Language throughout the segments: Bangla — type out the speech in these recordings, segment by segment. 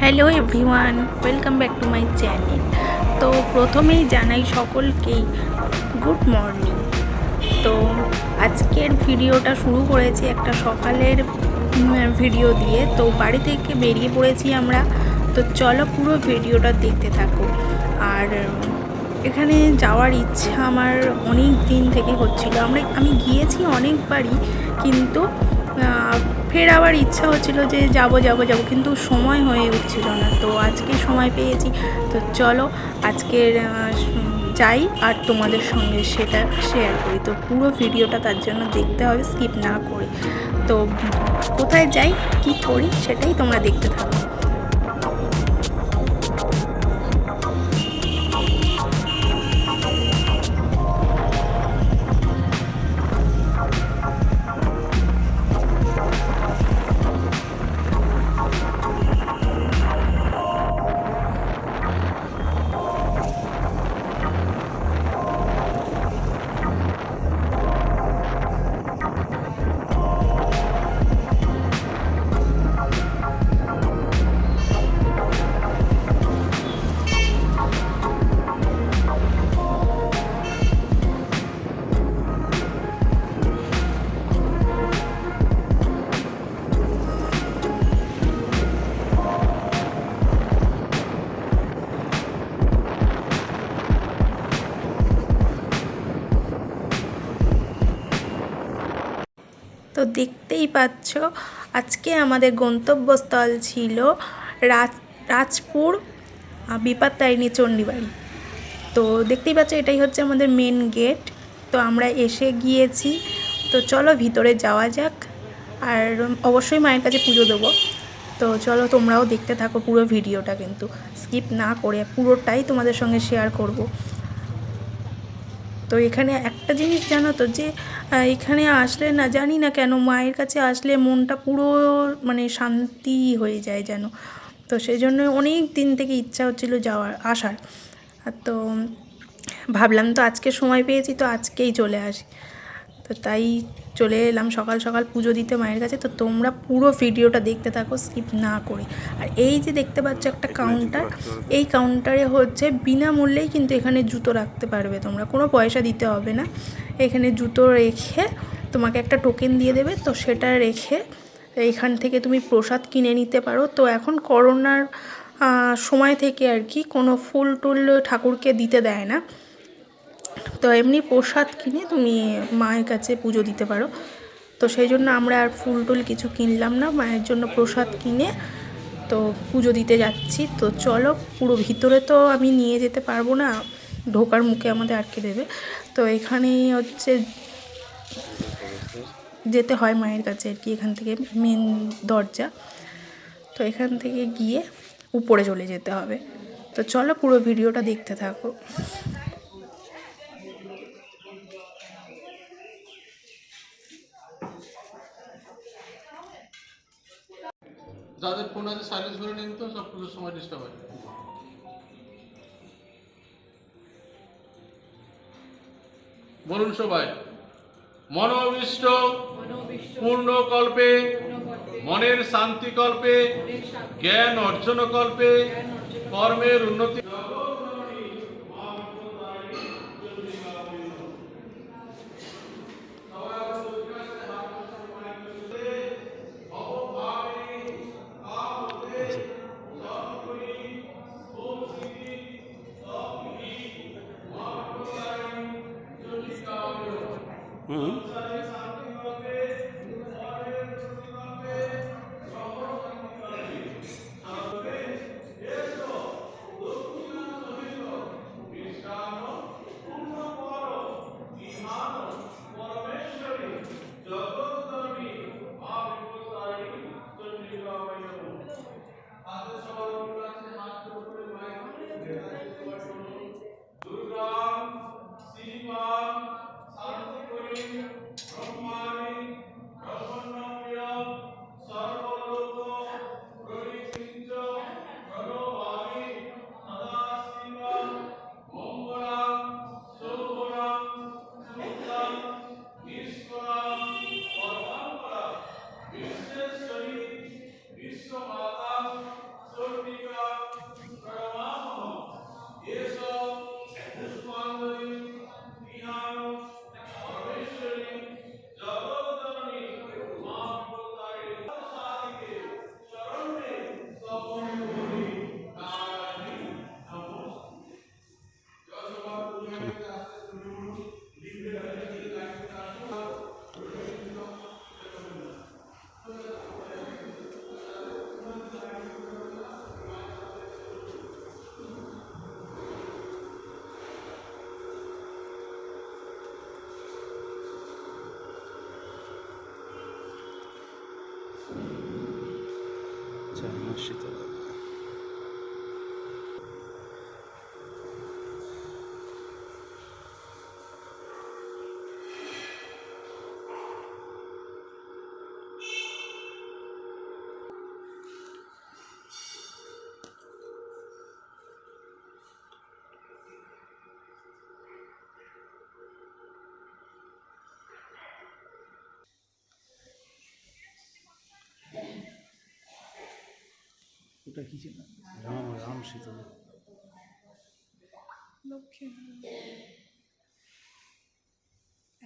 Hello everyone, welcome back to my channel. তো প্রথমেই জানাই সকলকেই গুড মর্নিং। তো আজকের ভিডিওটা শুরু করেছি একটা সকালের ভিডিও দিয়ে। তো বাড়ি থেকে বেরিয়ে পড়েছি আমরা। তো চলো পুরো ভিডিওটা দেখতে থাকো। আর এখানে যাওয়ার ইচ্ছা আমার অনেক দিন থেকে হচ্ছিল। আমি গিয়েছি অনেকবারই, কিন্তু ফের আবার ইচ্ছা হচ্ছিল যে যাব, কিন্তু সময় হয়ে উঠছিল না। তো আজকে সময় পেয়েছি, তো চলো আজকের যাই আর তোমাদের সঙ্গে সেটা শেয়ার করি। তো পুরো ভিডিওটা তার জন্য দেখতে হবে, স্কিপ না করে। তো কোথায় যাই, কি করি, সেটাই তোমরা দেখতে থাকো। তো দেখতেই পাচ্ছ, আজকে আমাদের গন্তব্যস্থল ছিল রাজপুর বিপত্তারিণী চণ্ডীবাড়ি। তো দেখতেই পাচ্ছ, এটাই হচ্ছে আমাদের মেন গেট। তো আমরা এসে গিয়েছি। তো চলো ভিতরে যাওয়া যাক, আর অবশ্যই মায়ের কাছে পুজো দেবো। তো চলো তোমরাও দেখতে থাকো পুরো ভিডিওটা, কিন্তু স্কিপ না করে পুরোটাই তোমাদের সঙ্গে শেয়ার করব। তো এখানে একটা জিনিস জানো তো, যে এখানে আসলে না, জানি না কেন, মায়ের কাছে আসলে মনটা পুরো মানে শান্তি হয়ে যায় যেন। তো সেই জন্য অনেক দিন থেকে ইচ্ছা হচ্ছিল আসার। তো ভাবলাম তো আজকে সময় পেয়েছি, তো আজকেই চলে আসি। তো তাই চলে এলাম সকাল সকাল পুজো দিতে মায়ের কাছে। তো তোমরা পুরো ভিডিওটা দেখতে থাকো স্কিপ না করে। আর এই যে দেখতে পাচ্ছ একটা কাউন্টার, এই কাউন্টারে হচ্ছে বিনামূল্যেই কিন্তু এখানে জুতো রাখতে পারবে তোমরা, কোনো পয়সা দিতে হবে না। এখানে জুতো রেখে তোমাকে একটা টোকেন দিয়ে দেবে, তো সেটা রেখে এইখান থেকে তুমি প্রসাদ কিনে নিতে পারো। তো এখন করোনার সময় থেকে আর কি কোনো ফুল টুল ঠাকুরকে দিতে দেয় না। তো এমনি প্রসাদ কিনে তুমি মায়ের কাছে পুজো দিতে পারো। তো সেই জন্য আমরা আর ফুল টুল কিছু কিনলাম না, মায়ের জন্য প্রসাদ কিনে তো পুজো দিতে যাচ্ছি। তো চলো, পুরো ভিতরে তো আমি নিয়ে যেতে পারবো না, ঢোকার মুখে আমাদের আটকে দেবে। তো এখানেই হচ্ছে যেতে হয় মায়ের কাছে আর কি, এখান থেকে মেন দরজা। তো এখান থেকে গিয়ে উপরে চলে যেতে হবে। তো চলো পুরো ভিডিওটা দেখতে থাকো। যাদের ফোন আছে সাইলেন্স করে নিন, তো সব পুজোর সময় ডিস্টার্ব হয়। বলুন সবাই, মনোবিষ্ট পূর্ণ কল্পে, মনের শান্তি কল্পে, জ্ঞান অর্জন কল্পে, কর্মের উন্নতি। শীতলা। ওটা কি ছিল? রাম শীতলা।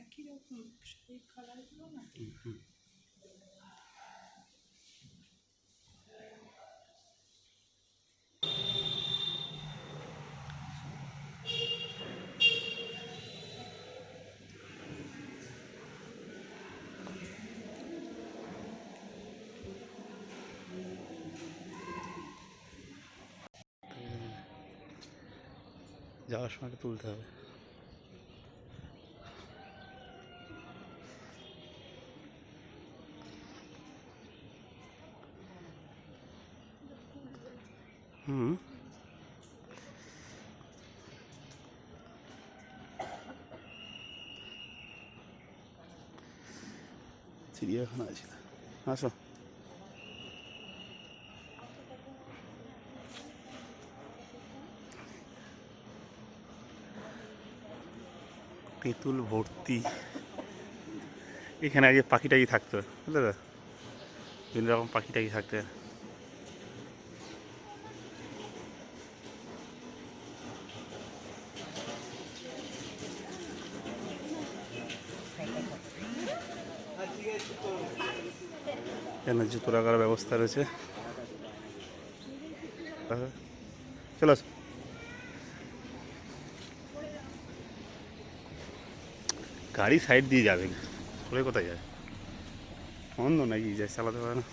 একই রকম সেই কালারগুলো না। যাওয়ার সময় তুলতে হবে। হুম, চিড়িয়াখানা আছে। আসো। তেঁতুল ভর্তি। এখানে আগে পাখিটাই থাকতো, বুঝলে তো? বিভিন্ন রকম পাখিটাই থাকতো। এখানে জুতো রাখার ব্যবস্থা রয়েছে। চলো আসো। গাড়ি সাইড দিয়ে যাবে, সরে কোথায় যাবে? অন্য নাকি যায়, চালাতে পারে না।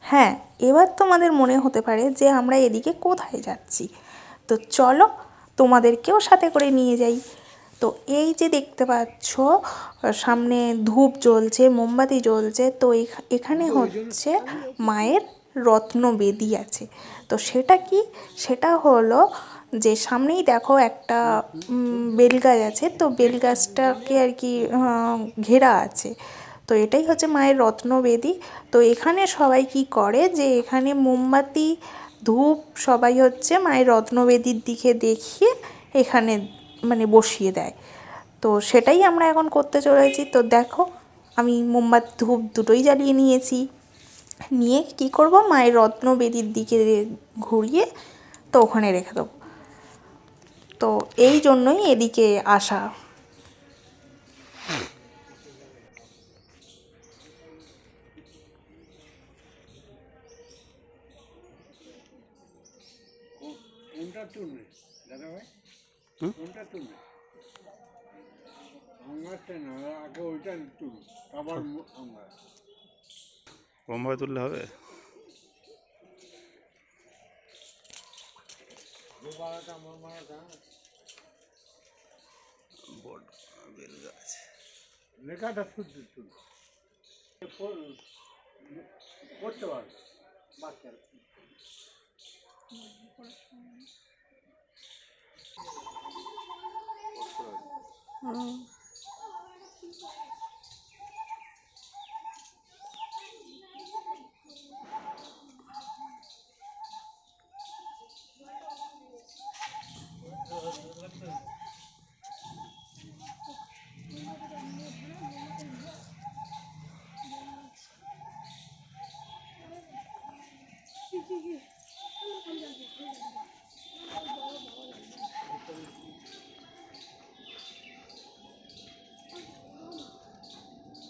হ্যাঁ, এবার তোমাদের মনে হতে পারে যে আমরা এদিকে কোথায় যাচ্ছি। তো চলো তোমাদেরকেও সাথে করে নিয়ে যাই। তো এই যে দেখতে পাচ্ছ সামনে ধূপ জ্বলছে, মোমবাতি জ্বলছে। তো এখানে হচ্ছে মায়ের রত্নবেদী আছে। তো সেটা কি? সেটা হলো যে সামনেই দেখো একটা বেলগাছ আছে। তো বেলগাছটাকে আর কি ঘেরা আছে। তো এটাই হচ্ছে মায়ের রত্নবেদী। তো এখানে সবাই কি করে যে এখানে মোমবাতি ধূপ সবাই হচ্ছে মায়ের রত্নবেদীর দিকে দেখিয়ে এখানে মানে বসিয়ে দেয়। তো সেটাই আমরা এখন করতে চলেছি। তো দেখো আমি মোমবাতি ধূপ দুটোই জ্বালিয়ে নিয়েছি। নিয়ে কি করব, মায়ের রত্নবেদীর দিকে ঘুরিয়ে তো ওখানে রেখে দেবো। তো এই জন্যই এদিকে আসা। কোনটা তুলবে দাদা ভাই? কোনটা তুলবে? আমারটা না, আগে ওইটা তুলুন, আবার আমরা কমভাবে তুললে হবে। বড় বেল গাছ, লেখাটা শুদ্ধ তুল করতে পারবে বাচ্চারা।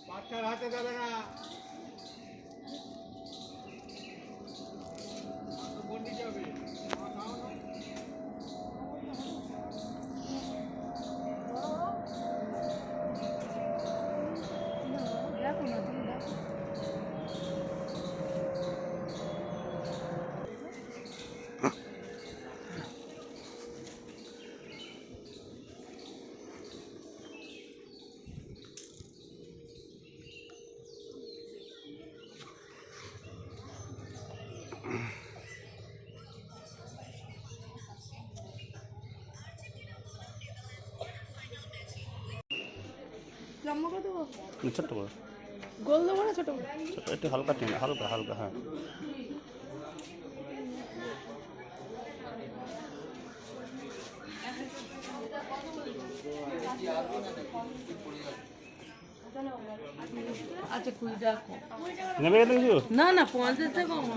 বাচ্চার হাতে দেবে না। বন্দি যাবে। লম্বা করে দেবো, ছোট্ট করে গোল দেবো না ছোটো? ছোট একটু হালকা টেনে, হালকা হালকা, হ্যাঁ। আচ্ছা 20 টাকা কম। নেবে গেলে কিছু? না না 50 টাকা কম।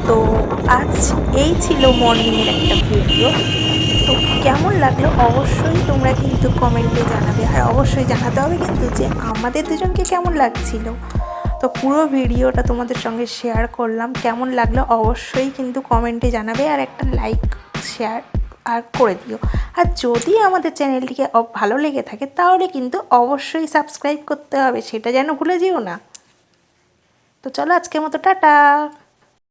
তো আজ এই ছিল মর্নিংয়ের একটা ভিডিও। তো কেমন লাগলো অবশ্যই তোমরা কিন্তু কমেন্টে জানাবে, আর অবশ্যই জানাতে হবে কিন্তু যে আমাদের দুজনকে কেমন লাগছিল। তো পুরো ভিডিওটা তোমাদের সঙ্গে শেয়ার করলাম, কেমন লাগলো অবশ্যই কিন্তু কমেন্টে জানাবে, আর একটা লাইক শেয়ার আর করে দিও। আর যদি আমাদের চ্যানেলটিকে ভালো লেগে থাকে তাহলে কিন্তু অবশ্যই সাবস্ক্রাইব করতে হবে, সেটা যেন ভুলে যেও না। তো চলো আজকের মতো টাটা।